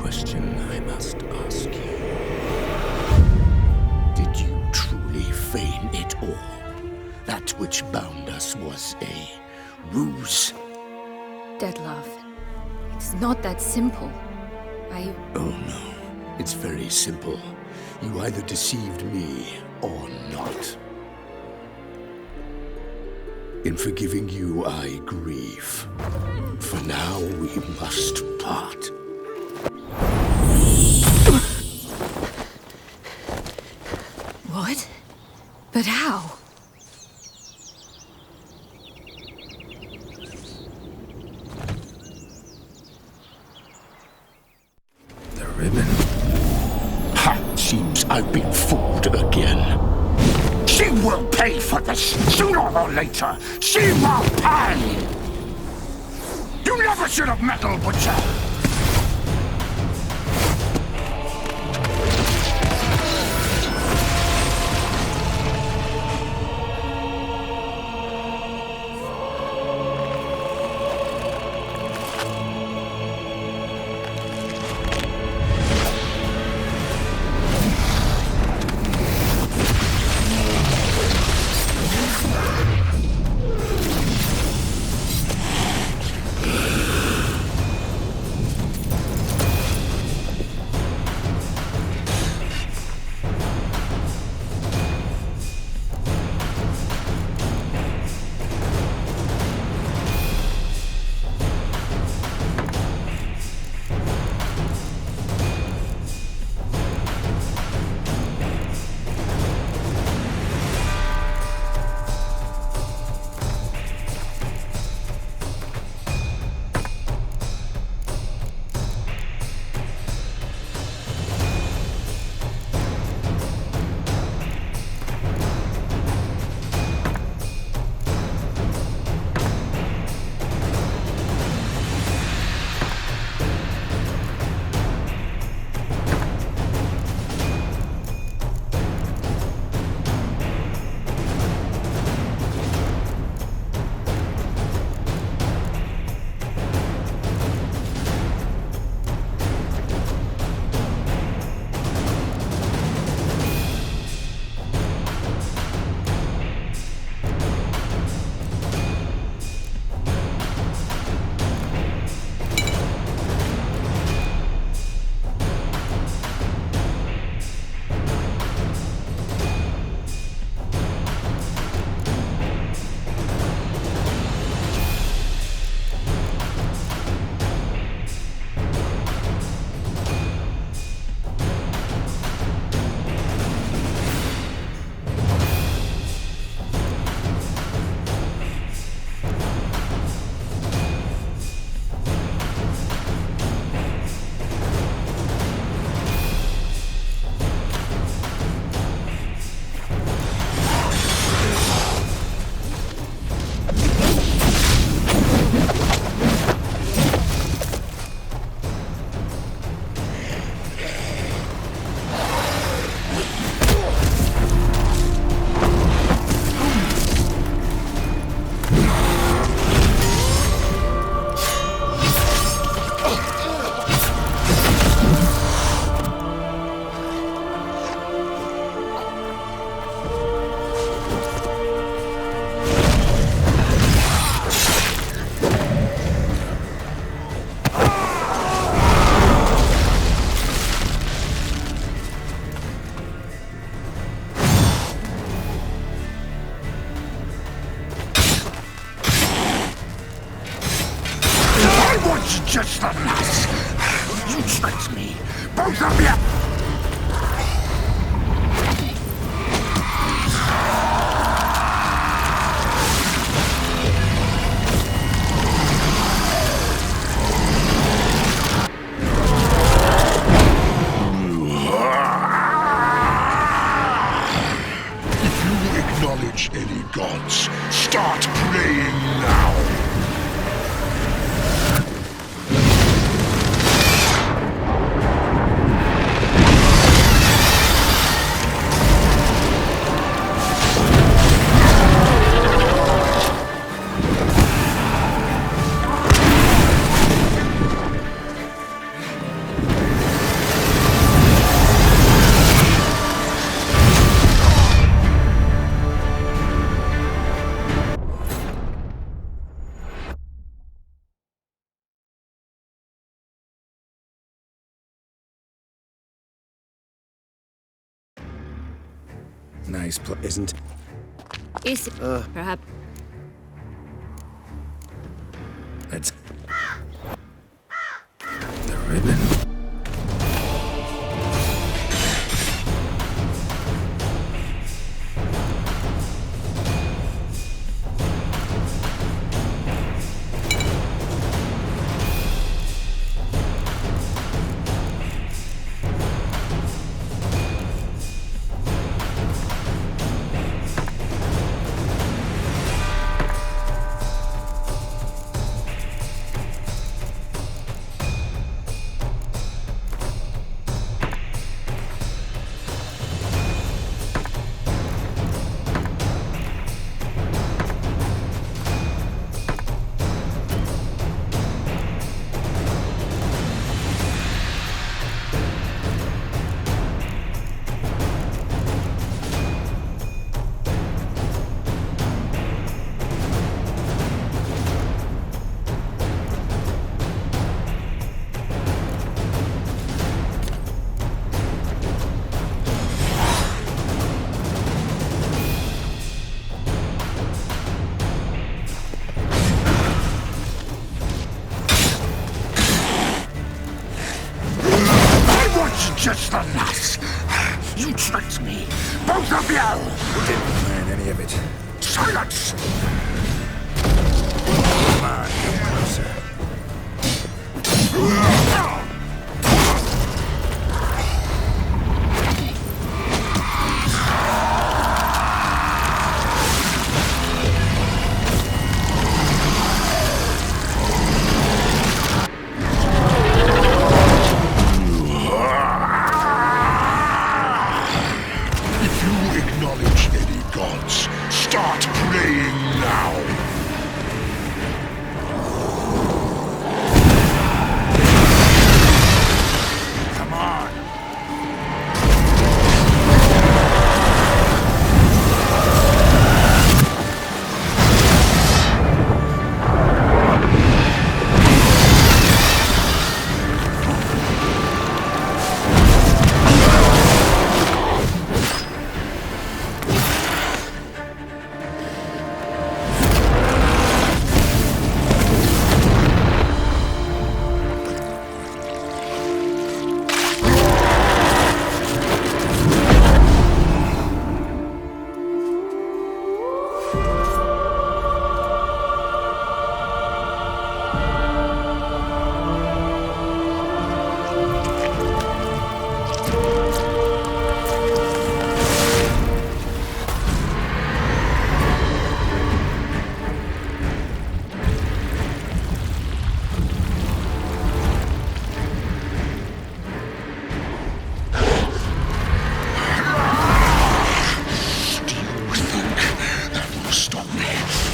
question I must ask you. Did you truly feign it all? That which bound us was a ruse? Dettlaff, it's not that simple. Oh no, it's very simple. You either deceived me or not. In forgiving you, I grieve. For now, we must part. What? But how? The ribbon. Ha! Seems I've been fooled again. She will pay for this, sooner or later. She will pay! You never should have meddled, Butcher! Just the last. You tricked me. Both of you. If you acknowledge any gods, start praying now. Nice isn't. Is perhaps. Let's. The ribbon. Just the last. You tricked me. Both of you! Didn't plan any of it. Silence! Come on, come closer. Acknowledge any gods. Start praying now. Come on!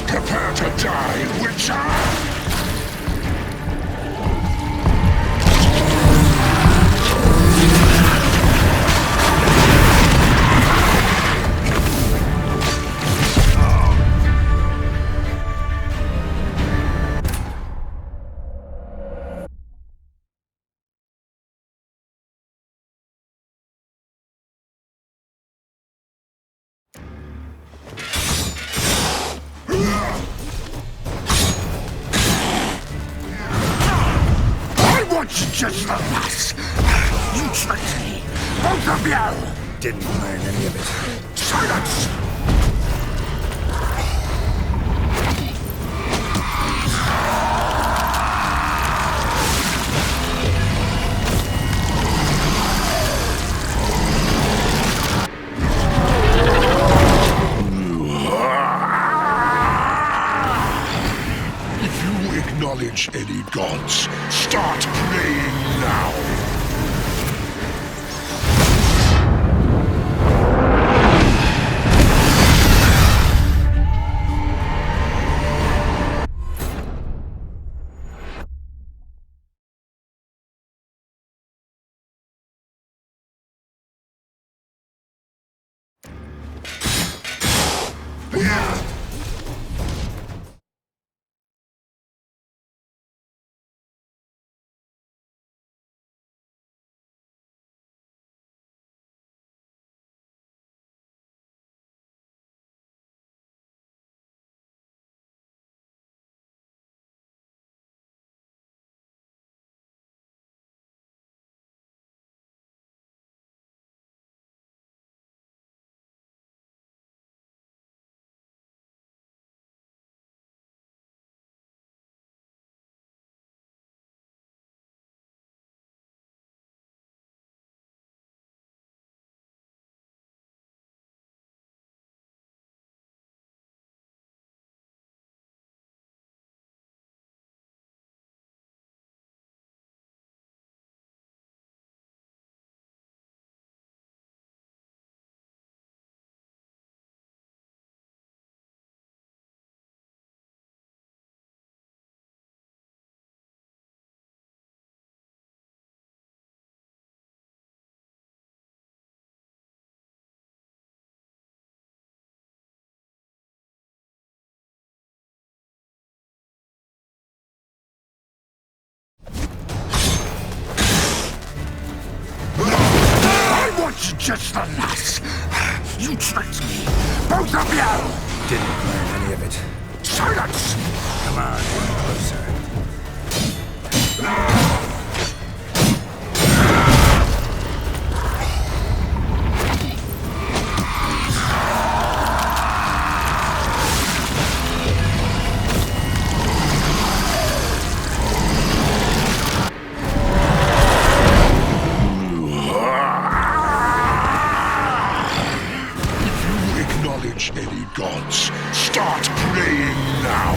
Prepare to die, Witcher! Just the last. You tricked me. Both of you! Didn't plan any of it. Silence! Acknowledge any gods. Start praying now. just the lass. You tricked me. Both of you! Didn't plan any of it. Silence! Come on, get closer. Any gods, start praying now!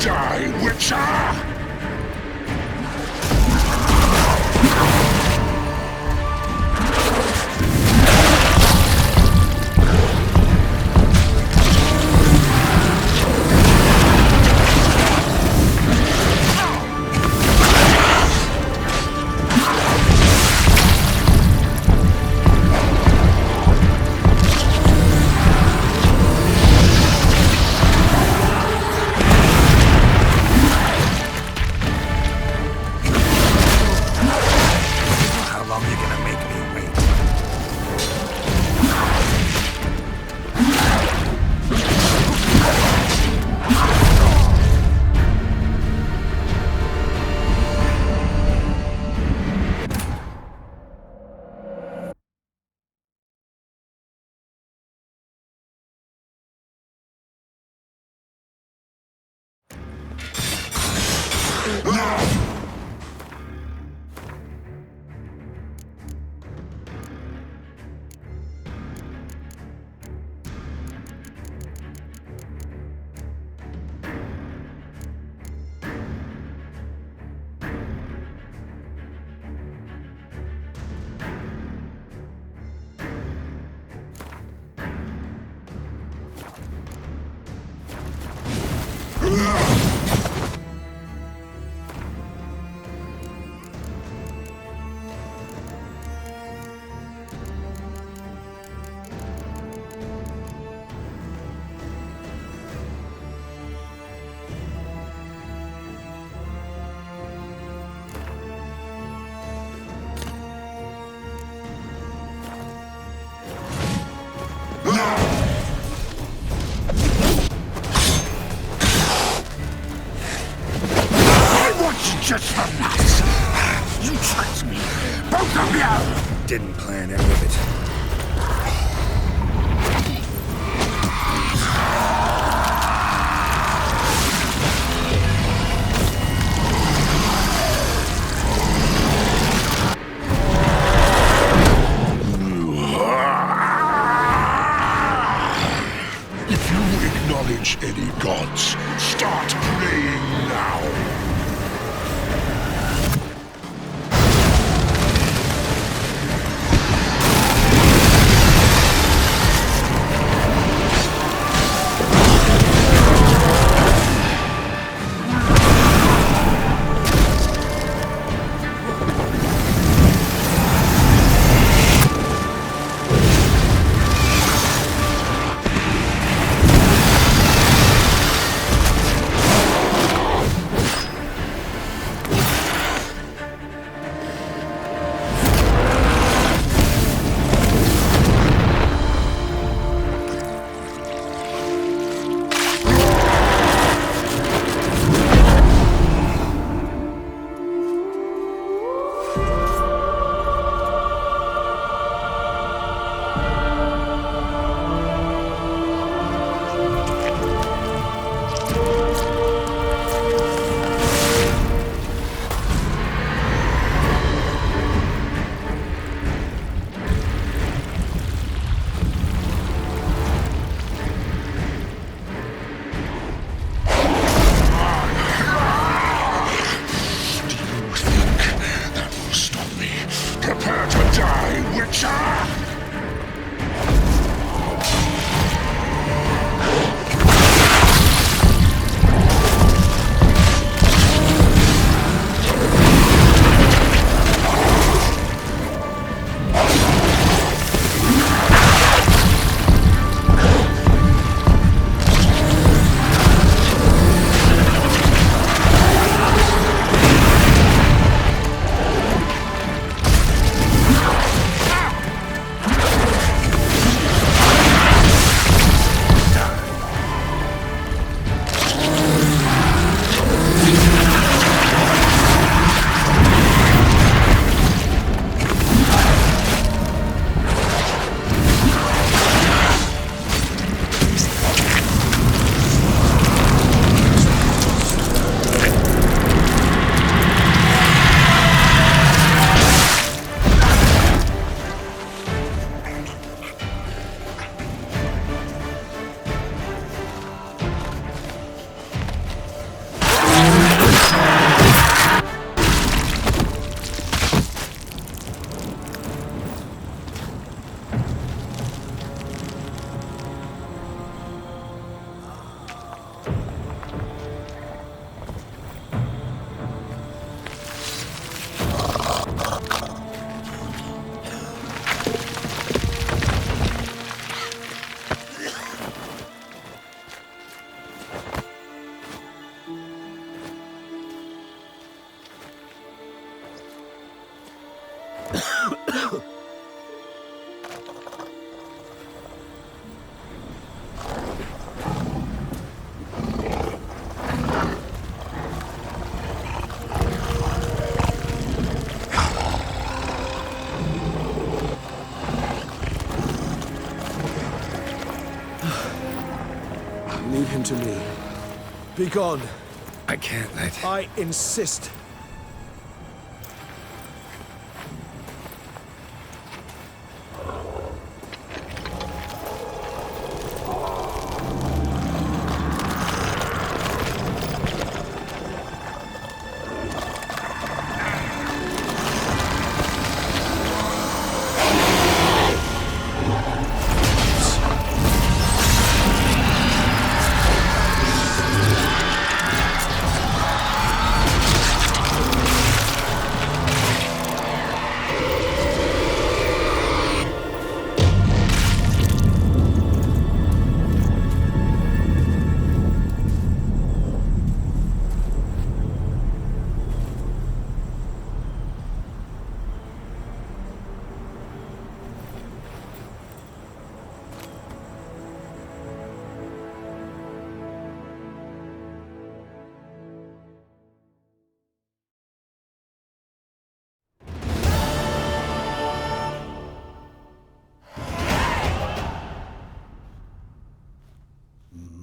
Die, Witcher! Just the nuts! You tricked me! Both of you! Didn't plan any of it. If you acknowledge any gods, start praying now! Leave him to me. Be gone. I can't let... I insist.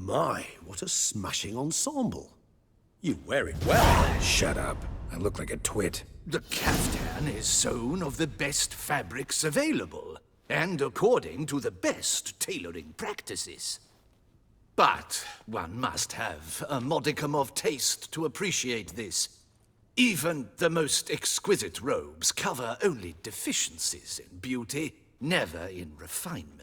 My, what a smashing ensemble. You wear it well. Shut up. I look like a twit. The caftan is sewn of the best fabrics available, and according to the best tailoring practices. But one must have a modicum of taste to appreciate this. Even the most exquisite robes cover only deficiencies in beauty, never in refinement.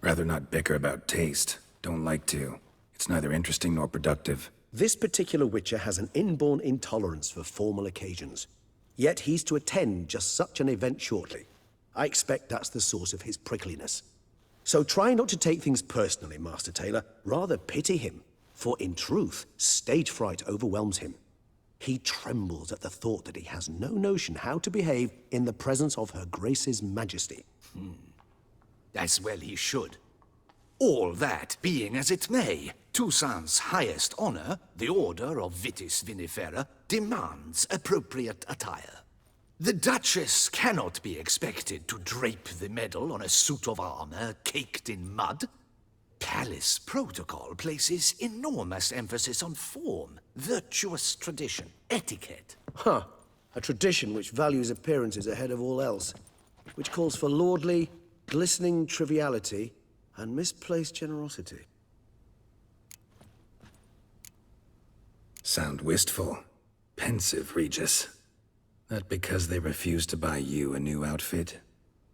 Rather not bicker about taste. Don't like to. It's neither interesting nor productive. This particular Witcher has an inborn intolerance for formal occasions. Yet he's to attend just such an event shortly. I expect that's the source of his prickliness. So try not to take things personally, Master Taylor. Rather pity him. For in truth, stage fright overwhelms him. He trembles at the thought that he has no notion how to behave in the presence of Her Grace's Majesty. As well he should. All that being as it may, Toussaint's highest honor, the Order of Vitis Vinifera, demands appropriate attire. The Duchess cannot be expected to drape the medal on a suit of armor caked in mud. Palace protocol places enormous emphasis on form, virtuous tradition, etiquette. Huh. A tradition which values appearances ahead of all else. Which calls for lordly, glistening triviality and misplaced generosity. Sound wistful. Pensive, Regis. That because they refuse to buy you a new outfit?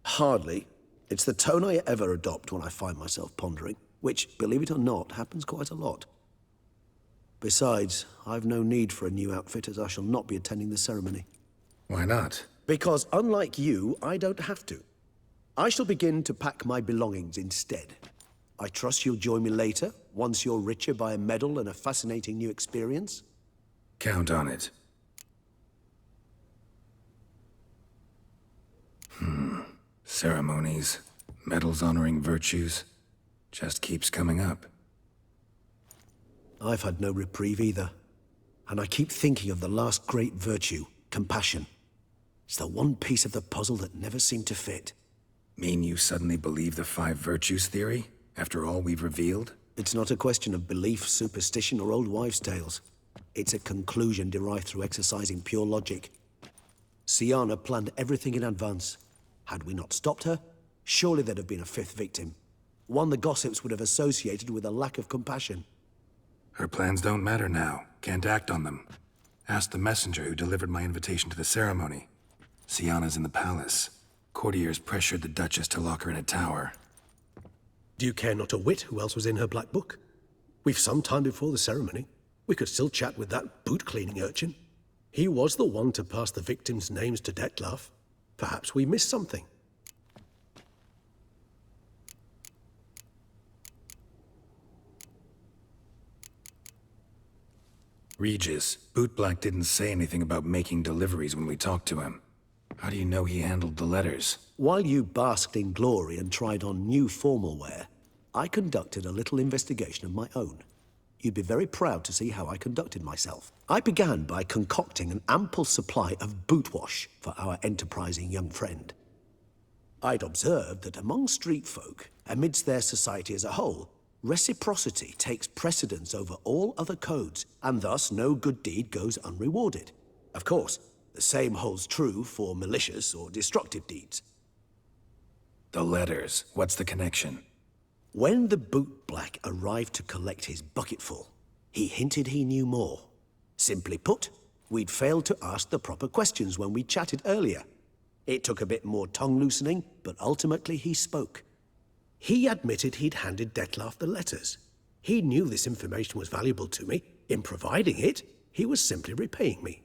Hardly. It's the tone I ever adopt when I find myself pondering, which, believe it or not, happens quite a lot. Besides, I've no need for a new outfit as I shall not be attending the ceremony. Why not? Because unlike you, I don't have to. I shall begin to pack my belongings instead. I trust you'll join me later, once you're richer by a medal and a fascinating new experience? Count on it. Ceremonies, medals honoring virtues, just keeps coming up. I've had no reprieve either. And I keep thinking of the last great virtue, compassion. It's the one piece of the puzzle that never seemed to fit. Mean you suddenly believe the 5 virtues theory, after all we've revealed? It's not a question of belief, superstition, or old wives' tales. It's a conclusion derived through exercising pure logic. Syanna planned everything in advance. Had we not stopped her, surely there'd have been a 5th victim. One the gossips would have associated with a lack of compassion. Her plans don't matter now. Can't act on them. Ask the messenger who delivered my invitation to the ceremony. Syanna's in the palace. Courtiers pressured the Duchess to lock her in a tower. Do you care not a whit who else was in her black book? We've some time before the ceremony. We could still chat with that boot-cleaning urchin. He was the one to pass the victims' names to Dettlaff. Perhaps we missed something. Regis, Bootblack didn't say anything about making deliveries when we talked to him. How do you know he handled the letters? While you basked in glory and tried on new formal wear, I conducted a little investigation of my own. You'd be very proud to see how I conducted myself. I began by concocting an ample supply of boot wash for our enterprising young friend. I'd observed that among street folk, amidst their society as a whole, reciprocity takes precedence over all other codes, and thus no good deed goes unrewarded. Of course, the same holds true for malicious or destructive deeds. The letters, what's the connection? When the bootblack arrived to collect his bucketful, he hinted he knew more. Simply put, we'd failed to ask the proper questions when we chatted earlier. It took a bit more tongue-loosening, but ultimately he spoke. He admitted he'd handed Dettlaff the letters. He knew this information was valuable to me. In providing it, he was simply repaying me.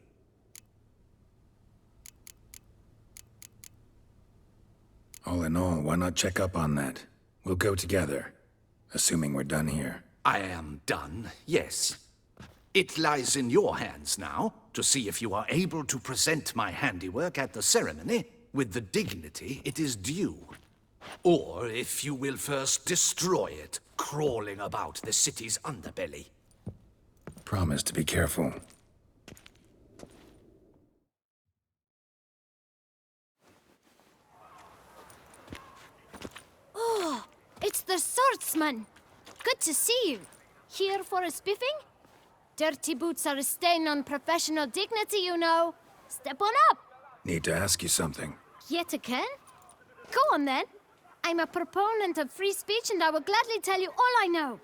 All in all, why not check up on that? We'll go together, assuming we're done here. I am done, yes. It lies in your hands now to see if you are able to present my handiwork at the ceremony with the dignity it is due. Or if you will first destroy it, crawling about the city's underbelly. Promise to be careful. It's the swordsman. Good to see you. Here for a spiffing? Dirty boots are a stain on professional dignity, you know. Step on up. Need to ask you something. Yet again? Go on then. I'm a proponent of free speech and I will gladly tell you all I know.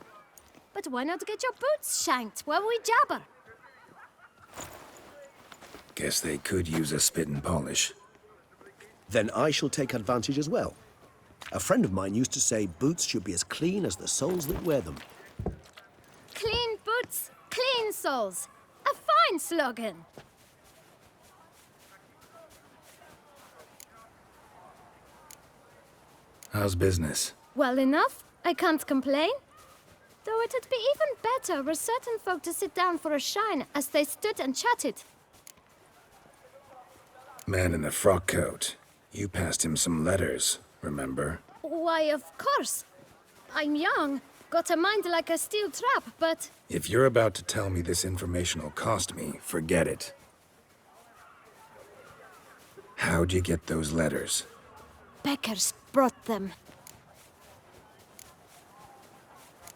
But why not get your boots shanked while we jabber? Guess they could use a spit and polish. Then I shall take advantage as well. A friend of mine used to say boots should be as clean as the soles that wear them. Clean boots, clean soles. A fine slogan. How's business? Well enough. I can't complain. Though it'd be even better were certain folk to sit down for a shine as they stood and chatted. Man in the frock coat. You passed him some letters, remember? Why, of course. I'm young, got a mind like a steel trap, but... If you're about to tell me this information will cost me, forget it. How'd you get those letters? Beggars brought them.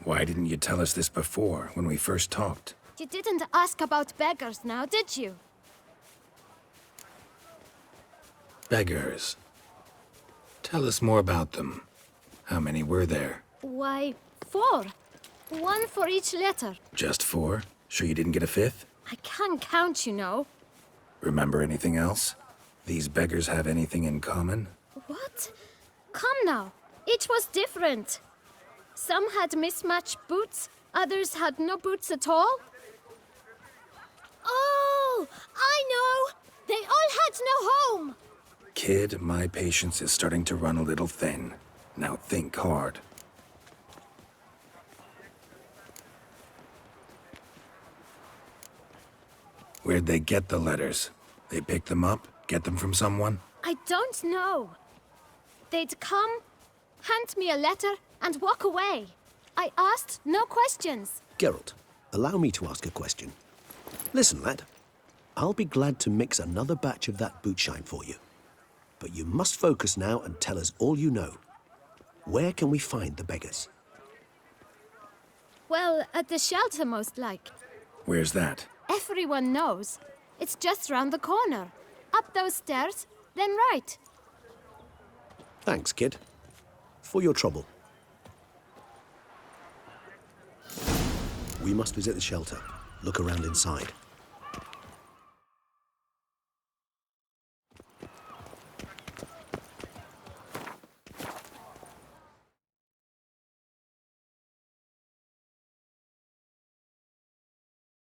Why didn't you tell us this before, when we first talked? You didn't ask about beggars now, did you? Beggars. Tell us more about them. How many were there? Why, 4. 1 for each letter. Just 4? Sure you didn't get a 5th? I can't count, you know. Remember anything else? These beggars have anything in common? What? Come now. Each was different. Some had mismatched boots, others had no boots at all. Oh, I know! They all had no home! Kid, my patience is starting to run a little thin. Now think hard. Where'd they get the letters? They pick them up? Get them from someone? I don't know. They'd come, hand me a letter, and walk away. I asked no questions. Geralt, allow me to ask a question. Listen, lad. I'll be glad to mix another batch of that boot shine for you. But you must focus now and tell us all you know. Where can we find the beggars? Well, at the shelter, most like. Where's that? Everyone knows. It's just round the corner. Up those stairs, then right. Thanks, kid. For your trouble. We must visit the shelter. Look around inside.